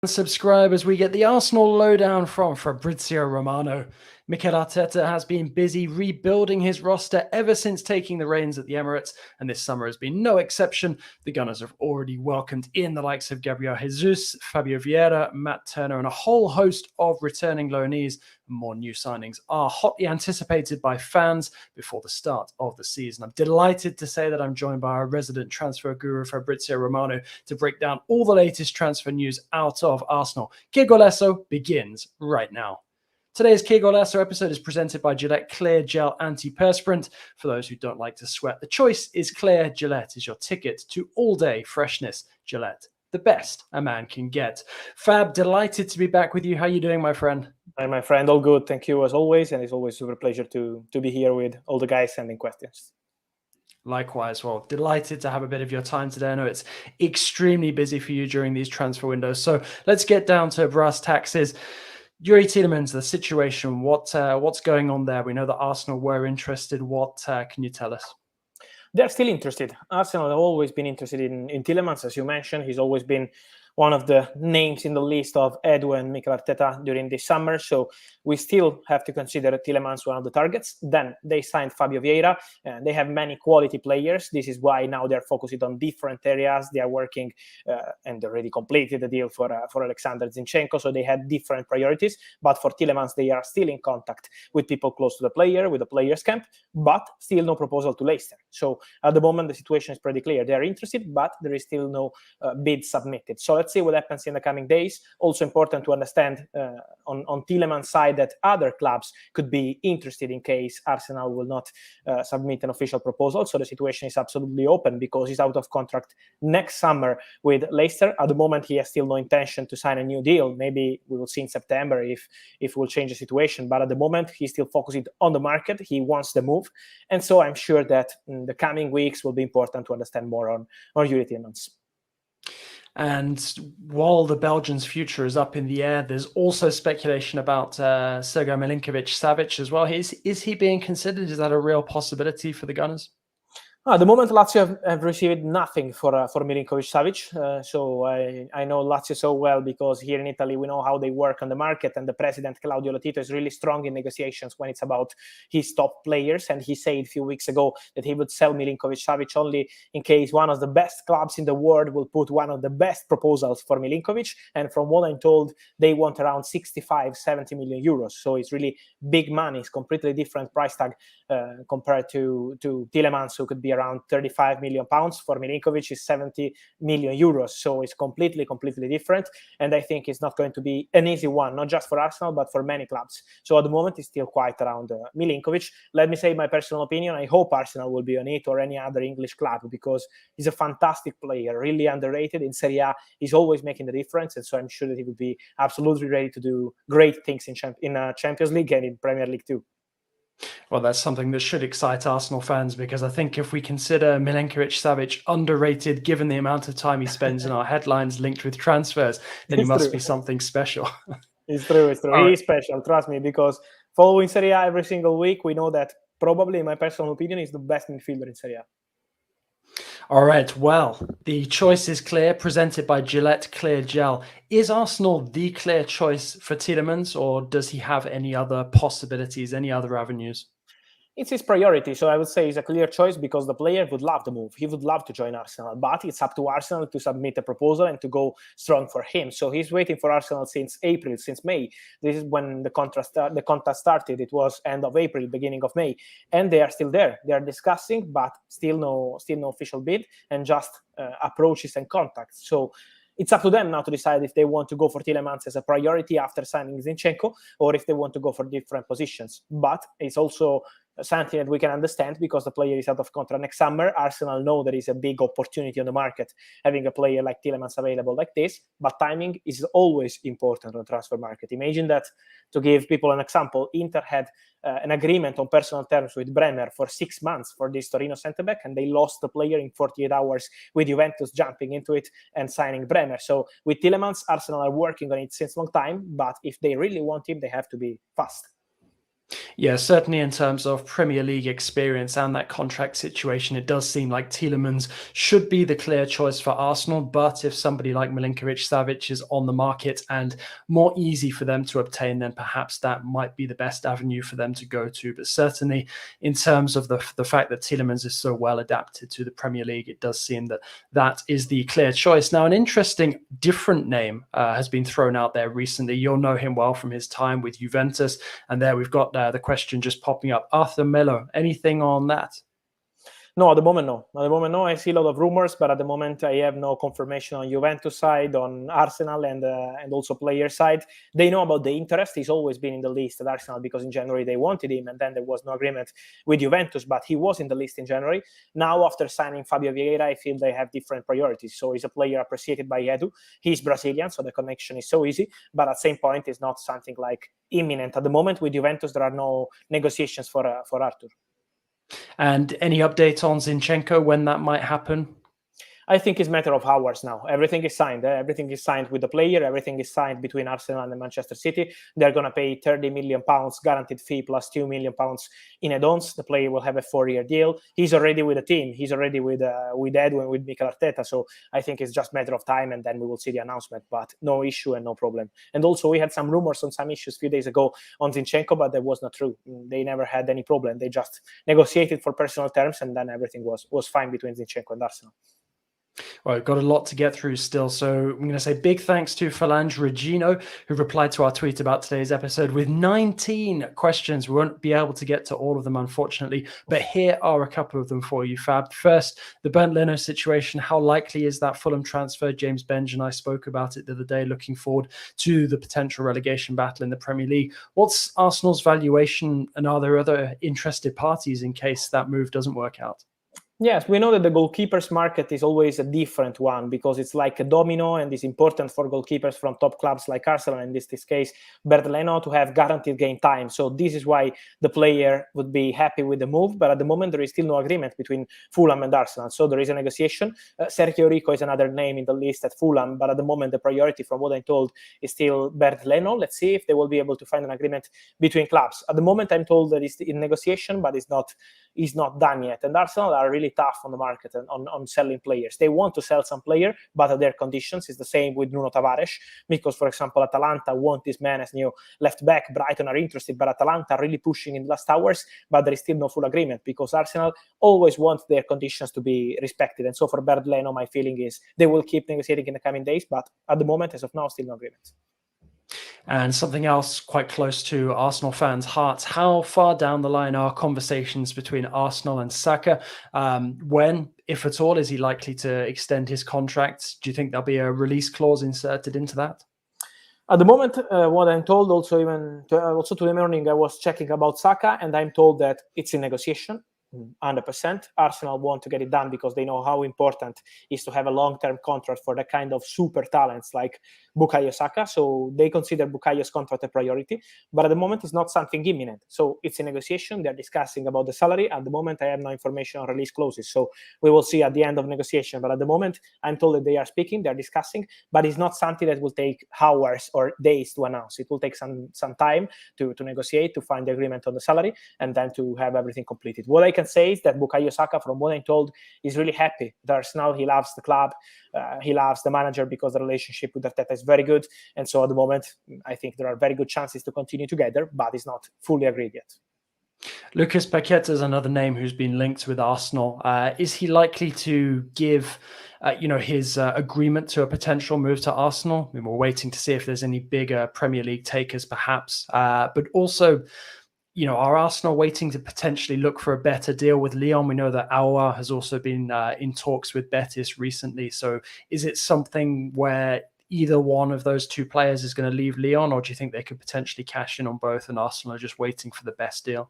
Subscribe as we get the Arsenal lowdown from Fabrizio Romano. Mikel Arteta has been busy rebuilding his roster ever since taking the reins at the Emirates, and this summer has been no exception. The Gunners have already welcomed in the likes of Gabriel Jesus, Fabio Vieira, Matt Turner, and a whole host of returning loanees. More new signings are hotly anticipated by fans before the start of the season. I'm delighted to say that I'm joined by our resident transfer guru, Fabrizio Romano, to break down all the latest transfer news out of Arsenal. Que Golazo begins right now. Today's Que Golazo episode is presented by Gillette Clear Gel Anti-Perspirant. For those who don't like to sweat, the choice is clear. Gillette is your ticket to all-day freshness. Gillette, the best a man can get. Fab, delighted to be back with you. How are you doing, my friend? Hi, my friend. All good. Thank you as always. And it's always a super pleasure to be here with all the guys sending questions. Likewise. Well, delighted to have a bit of your time today. I know it's extremely busy for you during these transfer windows. So let's get down to brass taxes. Yuri Tielemans, the situation, what's going on there? We know that Arsenal were interested. What can you tell us? They're still interested. Arsenal have always been interested in Tielemans, as you mentioned. He's always been one of the names in the list of Edu and Mikel Arteta during this summer. So we still have to consider Tielemans one of the targets. Then they signed Fabio Vieira, and they have many quality players. This is why now they're focused on different areas. They are working and already completed the deal for Alexander Zinchenko. So they had different priorities. But for Tielemans, they are still in contact with people close to the player, with the players' camp, but still no proposal to Leicester. So at the moment, the situation is pretty clear. They are interested, but there is still no bid submitted. So let's see what happens in the coming days. Also important to understand on Tielemans' side that other clubs could be interested in case Arsenal will not submit an official proposal. So the situation is absolutely open because he's out of contract next summer with Leicester. At the moment, he has still no intention to sign a new deal. Maybe we will see in September if we'll change the situation. But at the moment, he's still focused on the market. He wants the move. And so I'm sure that in the coming weeks will be important to understand more on Yuri Tielemans. And while the Belgians' future is up in the air, there's also speculation about Sergej Milinkovic-Savic as well. Is he being considered? Is that a real possibility for the Gunners? At the moment, Lazio have received nothing for Milinkovic-Savic. So I know Lazio so well because here in Italy, we know how they work on the market. And the president, Claudio Lotito, is really strong in negotiations when it's about his top players. And he said a few weeks ago that he would sell Milinkovic-Savic only in case one of the best clubs in the world will put one of the best proposals for Milinkovic. And from what I'm told, they want around 65, 70 million euros. So it's really big money. It's completely different price tag compared to Tielemans, who could be around 35 million pounds. For Milinkovic is 70 million euros. So it's completely different. And I think it's not going to be an easy one, not just for Arsenal, but for many clubs. So at the moment, it's still quite around Milinkovic. Let me say my personal opinion. I hope Arsenal will be on it or any other English club because he's a fantastic player, really underrated. In Serie A, he's always making the difference. And so I'm sure that he will be absolutely ready to do great things in Champions League and in Premier League too. Well, that's something that should excite Arsenal fans because I think if we consider Milinkovic-Savic underrated, given the amount of time he spends in our headlines linked with transfers, then he must be something special. It's true. He is special, trust me, because following Serie A every single week, we know that probably, in my personal opinion, is the best midfielder in Serie A. All right, well, the choice is clear, presented by Gillette Clear Gel. Is Arsenal the clear choice for Tielemans, or does he have any other possibilities, any other avenues? It's his priority, so I would say it's a clear choice because the player would love the move. He would love to join Arsenal, but it's up to Arsenal to submit a proposal and to go strong for him. So he's waiting for Arsenal since April, since May. This is when the contract started. It was end of April, beginning of May, and they are still there. They are discussing, but still no official bid, and just approaches and contacts. So it's up to them now to decide if they want to go for Tielemans as a priority after signing Zinchenko, or if they want to go for different positions. But it's also something that we can understand because the player is out of contract next summer. Arsenal know there is a big opportunity on the market having a player like Tielemans available like this, but timing is always important on the transfer market. Imagine that, to give people an example, Inter had an agreement on personal terms with Bremer for 6 months for this Torino centre-back, and they lost the player in 48 hours with Juventus jumping into it and signing Bremer. So with Tielemans, Arsenal are working on it since a long time, but if they really want him, they have to be fast. Yeah, certainly in terms of Premier League experience and that contract situation, it does seem like Tielemans should be the clear choice for Arsenal. But if somebody like Milinkovic-Savic is on the market and more easy for them to obtain, then perhaps that might be the best avenue for them to go to. But certainly in terms of the fact that Tielemans is so well adapted to the Premier League, it does seem that that is the clear choice. Now, an interesting different name has been thrown out there recently. You'll know him well from his time with Juventus. And there we've got the question just popping up. Arthur Melo, anything on that? No, at the moment, no. At the moment, no. I see a lot of rumors, but at the moment, I have no confirmation on Juventus side, on Arsenal, and also player side. They know about the interest. He's always been in the list at Arsenal because in January they wanted him, and then there was no agreement with Juventus, but he was in the list in January. Now, after signing Fabio Vieira, I feel they have different priorities. So he's a player appreciated by Edu. He's Brazilian, so the connection is so easy, but at the same point, it's not something like imminent. At the moment, with Juventus, there are no negotiations for Arthur. And any update on Zinchenko, when that might happen? I think it's a matter of hours now. Everything is signed. Everything is signed with the player. Everything is signed between Arsenal and Manchester City. They're going to pay £30 million guaranteed fee plus £2 million in add-ons. The player will have a 4-year deal. He's already with the team. He's already with Edwin, with Mikel Arteta. So I think it's just a matter of time, and then we will see the announcement. But no issue and no problem. And also we had some rumors on some issues a few days ago on Zinchenko, but that was not true. They never had any problem. They just negotiated for personal terms, and then everything was fine between Zinchenko and Arsenal. Well, we've got a lot to get through still. So I'm going to say big thanks to Phalange Regino, who replied to our tweet about today's episode with 19 questions. We won't be able to get to all of them, unfortunately, but here are a couple of them for you, Fab. First, the Bernd Leno situation. How likely is that Fulham transfer? James Benge and I spoke about it the other day, looking forward to the potential relegation battle in the Premier League. What's Arsenal's valuation, and are there other interested parties in case that move doesn't work out? Yes, we know that the goalkeepers market is always a different one because it's like a domino, and it's important for goalkeepers from top clubs like Arsenal, and in this case, Bernd Leno, to have guaranteed game time. So this is why the player would be happy with the move. But at the moment, there is still no agreement between Fulham and Arsenal. So there is a negotiation. Sergio Rico is another name in the list at Fulham, but at the moment, the priority, from what I'm told, is still Bernd Leno. Let's see if they will be able to find an agreement between clubs. At the moment, I'm told that it's in negotiation, but it's not done yet. And Arsenal are really tough on the market and on selling players. They want to sell some player, but at their conditions. It's the same with Nuno Tavares, because, for example, Atalanta want this man as new left back. Brighton are interested, but Atalanta are really pushing in the last hours, but there is still no full agreement because Arsenal always want their conditions to be respected. And so for Bernd Leno, my feeling is they will keep negotiating in the coming days, but at the moment, as of now, still no agreement. And something else quite close to Arsenal fans' hearts. How far down the line are conversations between Arsenal and Saka? When, if at all, is he likely to extend his contract? Do you think there'll be a release clause inserted into that? At the moment, what I'm told, also today morning, I was checking about Saka, and I'm told that it's in negotiation. 100%. Arsenal want to get it done because they know how important it is to have a long-term contract for the kind of super talents like Bukayo Saka. So they consider Bukayo's contract a priority, but at the moment it's not something imminent. So it's a negotiation. They're discussing about the salary. At the moment, I have no information on release clauses. So we will see at the end of negotiation. But at the moment, I'm told that they are speaking, they're discussing, but it's not something that will take hours or days to announce. It will take some time to negotiate, to find the agreement on the salary, and then to have everything completed. What I can say is that Bukayo Saka, from what I'm told, is really happy with Arsenal. He loves the club. He loves the manager because the relationship with Arteta is very good. And so at the moment, I think there are very good chances to continue together, but it's not fully agreed yet. Lucas Paqueta is another name who's been linked with Arsenal. Is he likely to give his agreement to a potential move to Arsenal? I mean, we're waiting to see if there's any bigger Premier League takers, perhaps. But also, are Arsenal waiting to potentially look for a better deal with Lyon? We know that Aouar has also been in talks with Betis recently. So is it something where either one of those two players is going to leave Lyon, or do you think they could potentially cash in on both and Arsenal are just waiting for the best deal?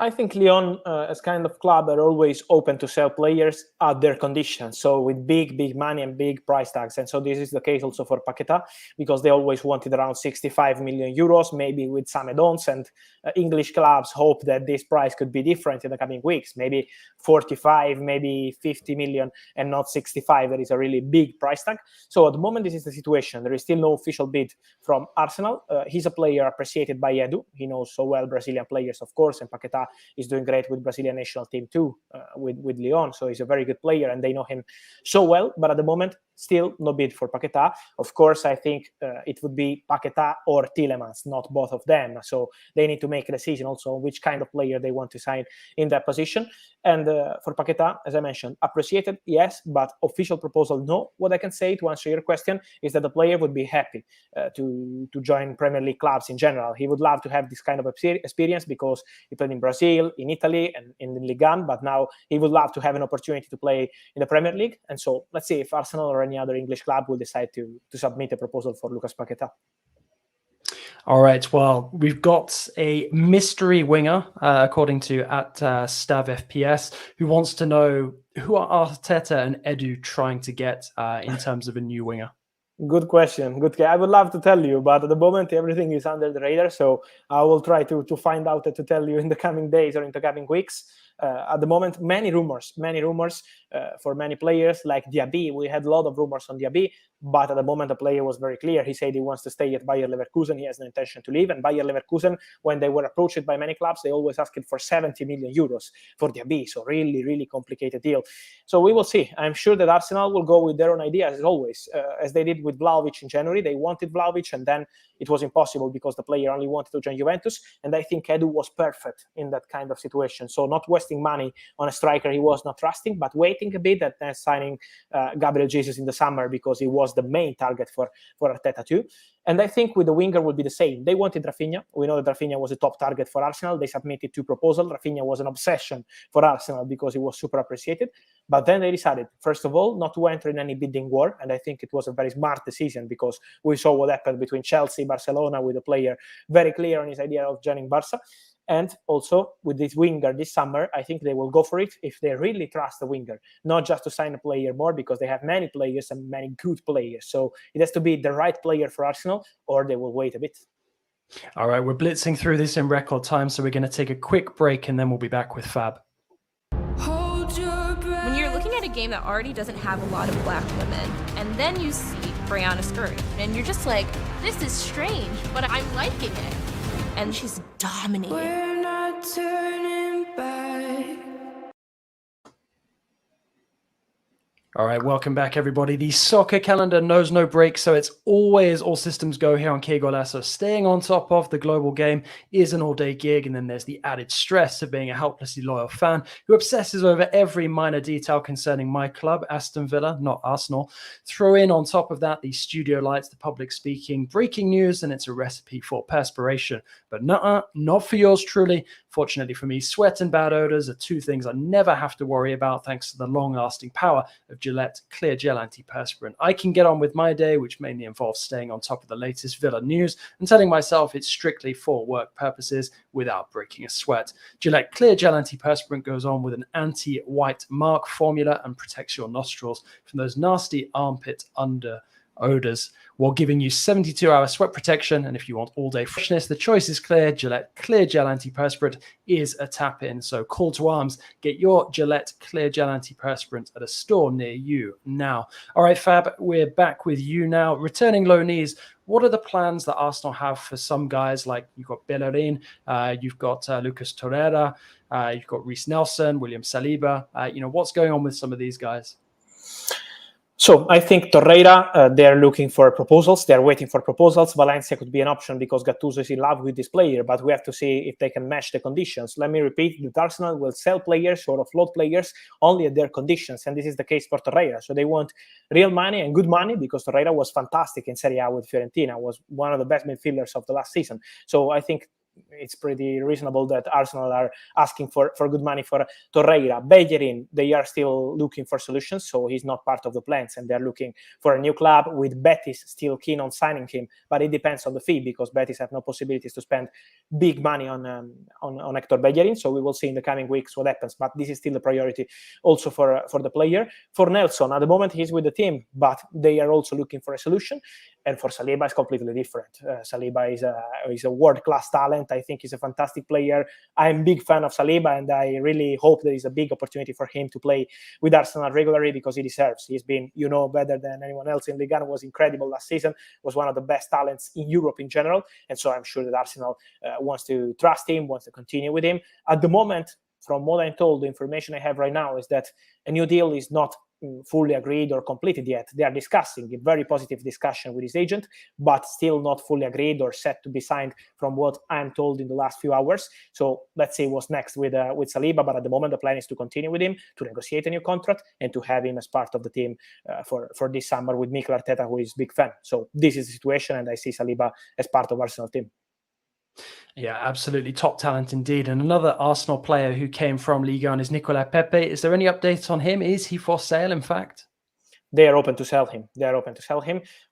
I think Lyon, as kind of club, are always open to sell players at their conditions. So with big money and big price tags. And so this is the case also for Paquetá, because they always wanted around 65 million euros, maybe with some add-ons. And English clubs hope that this price could be different in the coming weeks, maybe 45, maybe 50 million, and not 65. That is a really big price tag. So at the moment, this is the situation. There is still no official bid from Arsenal. He's a player appreciated by Edu. He knows so well Brazilian players, of course, and Paquetá is doing great with Brazilian national team too, with Lyon. So he's a very good player, and they know him so well. But at the moment, still no bid for Paquetá. Of course, I think it would be Paquetá or Tielemans, not both of them. So they need to make a decision also on which kind of player they want to sign in that position. And for Paquetá, as I mentioned, appreciated, yes, but official proposal, no. What I can say to answer your question is that the player would be happy to join Premier League clubs in general. He would love to have this kind of experience because he played in Brazil, in Italy, and in the Ligue 1, but now he would love to have an opportunity to play in the Premier League. And so let's see if Arsenal or any other English club will decide to submit a proposal for Lucas Paquetá. All right. Well, we've got a mystery winger, according to at Stav FPS, who wants to know who are Arteta and Edu trying to get in terms of a new winger. Good question. Good. I would love to tell you, but at the moment everything is under the radar. So I will try to find out and to tell you in the coming days or in the coming weeks. At the moment, many rumors for many players like Diaby. We had a lot of rumors on Diaby, but at the moment the player was very clear. He said he wants to stay at Bayer Leverkusen. He has no intention to leave. And Bayer Leverkusen, when they were approached by many clubs, they always asked for 70 million euros for Diaby. So really complicated deal. So we will see. I'm sure that Arsenal will go with their own ideas as always, as they did with Vlahovic in January. They wanted Vlahovic, and then it was impossible because the player only wanted to join Juventus. And I think Edu was perfect in that kind of situation. So not wasting money on a striker he was not trusting, but waiting a bit and then signing Gabriel Jesus in the summer because he was the main target for Arteta too. And I think with the winger will be the same. They wanted Rafinha. We know that Rafinha was a top target for Arsenal. They submitted 2 proposals. Rafinha was an obsession for Arsenal because he was super appreciated. But then they decided, first of all, not to enter in any bidding war. And I think it was a very smart decision because we saw what happened between Chelsea, Barcelona, with the player very clear on his idea of joining Barca. And also with this winger this summer, I think they will go for it if they really trust the winger, not just to sign a player more because they have many players and many good players. So it has to be the right player for Arsenal or they will wait a bit. All right, we're blitzing through this in record time, so we're going to take a quick break and then we'll be back with Fab. When you're looking at a game that already doesn't have a lot of black women, and then you see Brianna Scurry, and you're just like, this is strange, but I'm liking it. And she's dominating. We're not turning back. All right, welcome back, everybody. The soccer calendar knows no break, so it's always all systems go here on Kegola. So staying on top of the global game is an all-day gig, and then there's the added stress of being a helplessly loyal fan who obsesses over every minor detail concerning my club, Aston Villa, not Arsenal. Throw in on top of that the studio lights, the public speaking, breaking news, and it's a recipe for perspiration. But not for yours truly. Fortunately for me, sweat and bad odors are 2 things I never have to worry about thanks to the long-lasting power of Gillette Clear Gel Antiperspirant. I can get on with my day, which mainly involves staying on top of the latest Villa news and telling myself it's strictly for work purposes without breaking a sweat. Gillette Clear Gel Antiperspirant goes on with an anti-white mark formula and protects your nostrils from those nasty armpit under odors while giving you 72-hour sweat protection. And if you want all-day freshness, the choice is clear. Gillette Clear Gel Antiperspirant is a tap-in. So call to arms. Get your Gillette Clear Gel Antiperspirant at a store near you now. All right, Fab, we're back with you now. Returning low knees. What are the plans that Arsenal have for some guys? Like you've got Bellerin, you've got Lucas Torreira, you've got Reece Nelson, William Saliba. What's going on with some of these guys? So I think Torreira, they're looking for proposals. They're waiting for proposals. Valencia could be an option because Gattuso is in love with this player, but we have to see if they can match the conditions. Let me repeat, that Arsenal will sell players or offload players only at their conditions, and this is the case for Torreira. So they want real money and good money because Torreira was fantastic in Serie A with Fiorentina, was one of the best midfielders of the last season. So I think it's pretty reasonable that Arsenal are asking for good money for Torreira. Bellerin, they are still looking for solutions, so he's not part of the plans, and they're looking for a new club, with Betis still keen on signing him, but it depends on the fee, because Betis have no possibilities to spend big money on Hector Bellerin. So we will see in the coming weeks what happens, but this is still a priority also for the player. For Nelson, at the moment he's with the team, but they are also looking for a solution. And for Saliba, it's completely different. Saliba is a world-class talent. I think he's a fantastic player. I'm a big fan of Saliba, and I really hope there is a big opportunity for him to play with Arsenal regularly, because he deserves. He's been, better than anyone else in Ligue 1. Was incredible last season. Was one of the best talents in Europe in general. And so I'm sure that Arsenal wants to trust him, wants to continue with him. At the moment, from what I'm told, the information I have right now is that a new deal is not fully agreed or completed yet. They are discussing, a very positive discussion with his agent, but still not fully agreed or set to be signed, from what I'm told in the last few hours. So let's see what's next with Saliba. But at the moment, the plan is to continue with him, to negotiate a new contract, and to have him as part of the team for this summer with Mikel Arteta, who is a big fan. So this is the situation, and I see Saliba as part of Arsenal team. Yeah, absolutely. Top talent indeed. And another Arsenal player who came from Ligue 1 is Nicolas Pepe. Is there any updates on him? Is he for sale, in fact? They are open to sell him.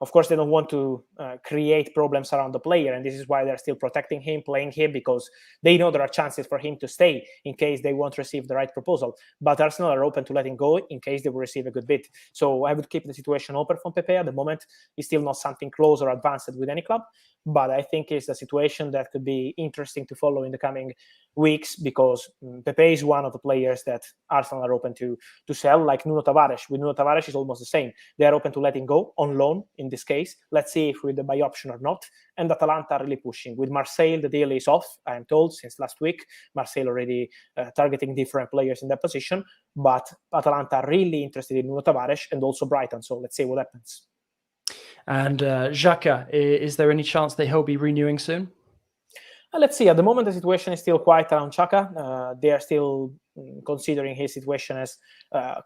Of course, they don't want to create problems around the player, and this is why they're still protecting him, playing him, because they know there are chances for him to stay in case they won't receive the right proposal. But Arsenal are open to letting go in case they will receive a good bid. So I would keep the situation open for Pepe. At the moment, it's still not something close or advanced with any club, but I think it's a situation that could be interesting to follow in the coming weeks, because Pepe is one of the players that Arsenal are open to sell, like Nuno Tavares. With Nuno Tavares, is almost the same. They are open to letting go on loan in this case. Let's see if with the buy option or not. And Atalanta are really pushing. With Marseille, the deal is off, I am told, since last week. Marseille already targeting different players in that position, but Atalanta are really interested in Nuno Tavares, and also Brighton. So let's see what happens. And Xhaka, is there any chance that he'll be renewing soon? Let's see. At the moment, the situation is still quiet around Xhaka. They are still considering his situation as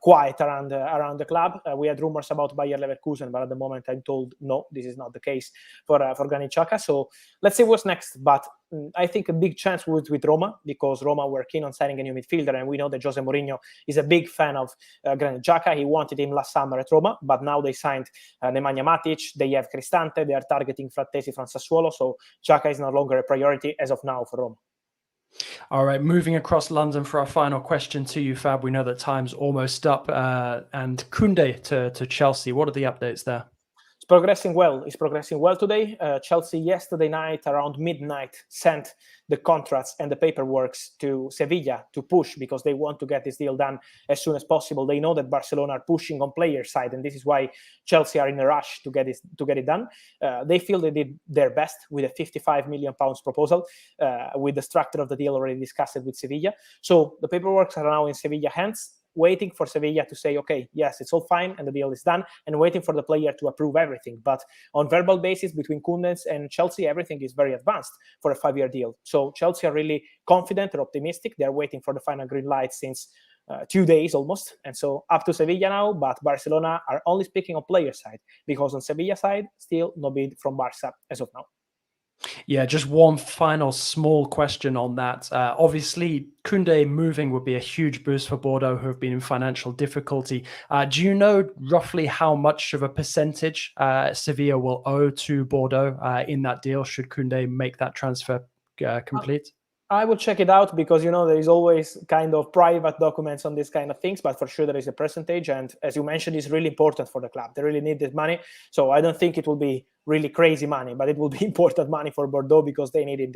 quiet around the club. We had rumors about Bayer Leverkusen, but at the moment I'm told no, this is not the case for Granit Xhaka. So let's see what's next. But I think a big chance was with Roma, because Roma were keen on signing a new midfielder, and we know that Jose Mourinho is a big fan of Granit Xhaka. He wanted him last summer at Roma, but now they signed Nemanja Matic, they have Cristante, they are targeting Frattesi from Sassuolo, so Xhaka is no longer a priority as of now for Roma. All right, moving across London for our final question to you, Fab. We know that time's almost up. And Koundé to Chelsea. What are the updates there? It's progressing well. It's progressing well today. Chelsea yesterday night around midnight sent the contracts and the paperwork to Sevilla to push, because they want to get this deal done as soon as possible. They know that Barcelona are pushing on player side, and this is why Chelsea are in a rush to get it done. They feel they did their best with a £55 million proposal, with the structure of the deal already discussed with Sevilla. So the paperwork are now in Sevilla hands, waiting for Sevilla to say, okay, yes, it's all fine, and the deal is done, and waiting for the player to approve everything. But on verbal basis, between Koundé and Chelsea, everything is very advanced for a 5-year deal. So Chelsea are really confident or optimistic. They're waiting for the final green light since 2 days almost. And so up to Sevilla now, but Barcelona are only speaking on player side, because on Sevilla side, still no bid from Barca as of now. Yeah, just one final small question on that. Obviously, Koundé moving would be a huge boost for Bordeaux, who have been in financial difficulty. Do you know roughly how much of a percentage Sevilla will owe to Bordeaux in that deal, should Koundé make that transfer complete? I will check it out, because there is always kind of private documents on these kind of things, but for sure there is a percentage, and as you mentioned, it's really important for the club. They really need this money, so I don't think it will be really crazy money, but it will be important money for Bordeaux, because they need in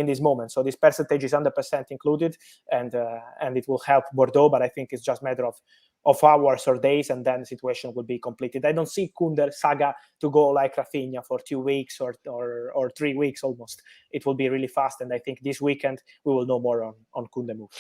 this moment. So this percentage is 100% included, and it will help Bordeaux, but I think it's just a matter of hours or days, and then the situation will be completed. I don't see Koundé saga to go like Rafinha for 2 weeks or 3 weeks almost. It will be really fast, and I think this weekend we will know more on Koundé move.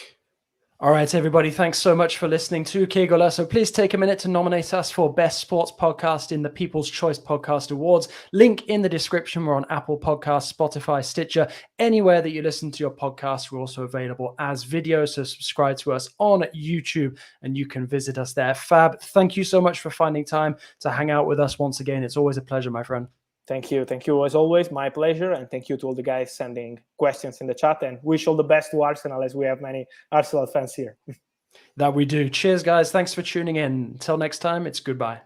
All right, everybody, thanks so much for listening to Que Golazo. Please take a minute to nominate us for Best Sports Podcast in the People's Choice Podcast Awards. Link in the description. We're on Apple Podcasts, Spotify, Stitcher, anywhere that you listen to your podcast. We're also available as videos, so subscribe to us on YouTube and you can visit us there. Fab, thank you so much for finding time to hang out with us once again. It's always a pleasure, my friend. Thank you as always. My pleasure, and thank you to all the guys sending questions in the chat. And wish all the best to Arsenal, as we have many Arsenal fans here. That we do. Cheers, guys. Thanks for tuning in. Until next time, it's goodbye.